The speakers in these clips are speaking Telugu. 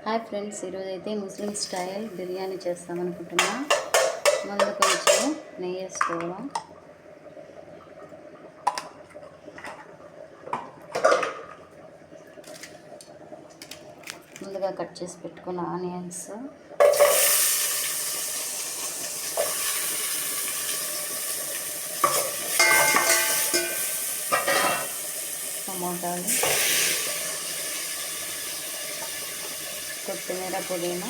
హాయ్ ఫ్రెండ్స్, ఈరోజైతే ముస్లిం స్టైల్ బిర్యానీ చేస్తామనుకుంటున్నా. ముందు కొంచెం నెయ్యి వేసుకోవడం, ముందుగా కట్ చేసి పెట్టుకున్న ఆనియన్స్, టమోటాలు, కొత్తిమీర, పుదీనా,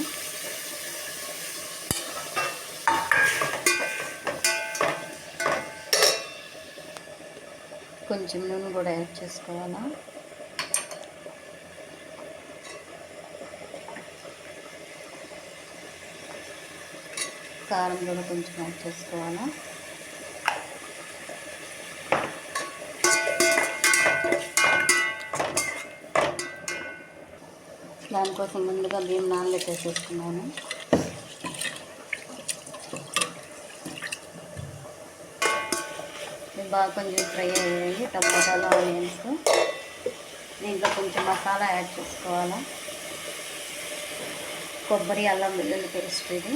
కొంచెం నూనె కూడా యాడ్ చేసుకోవాలా. కారం కూడా కొంచెం యాడ్ చేసుకోవాలా. దానికోసం ముందుగా బియ్యం నానబెట్టేసేసుకున్నాను. బాగా కొంచెం ఫ్రై అయ్యాయి టమాటాలు, ఆనియన్స్. దీంట్లో కొంచెం మసాలా యాడ్ చేసుకోవాలా. కొబ్బరి, అల్లం వెల్లుల్లి పేస్ట్ ఇది.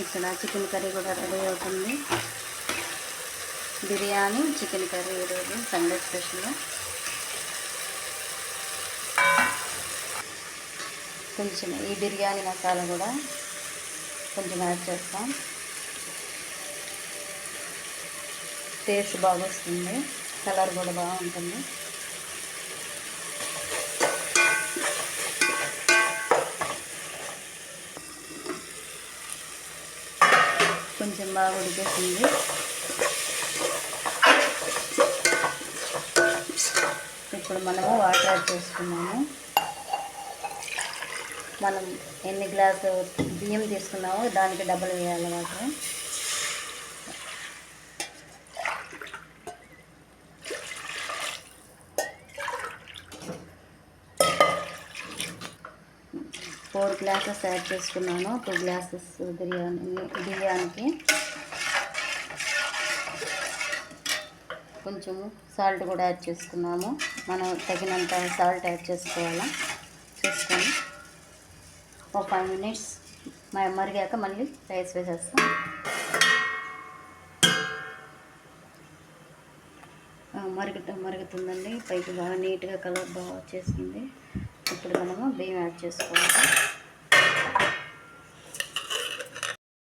ఇక్కడ చికెన్ కర్రీ కూడా రెడీ అవుతుంది. బిర్యానీ, చికెన్ కర్రీ ఈరోజు సండే స్పెషల్. కొంచెం ఈ బిర్యానీ మసాలా కూడా కొంచెం యాడ్ చేస్తాం. టేస్ట్ బాగా వస్తుంది, కలర్ కూడా బాగుంటుంది. కొంచెం బాగా ఉడికేసింది. ఇప్పుడు మనము వాటర్ యాడ్ చేసుకున్నాము. మనం ఎన్ని గ్లాసు బియ్యం తీసుకున్నామో దానికి డబల్ వేయాలి వాటర్. ఫోర్ గ్లాసెస్ యాడ్ చేసుకున్నాను. 2 గ్లాసెస్ బిర్యానీకి. కొంచెము సాల్ట్ కూడా యాడ్ చేసుకున్నాము. మనం తగినంత సాల్ట్ యాడ్ చేసుకోవాలా. చూసుకొని ఒక 5 మినిట్స్ మరిగాక మళ్ళీ రైస్ వేసేస్తాం. మరుగుతుందండి. పైకి బాగా నీట్గా కలర్ బాగా వచ్చేసింది. ఇప్పుడు మనము బియ్యం యాడ్ చేసుకోవాలి.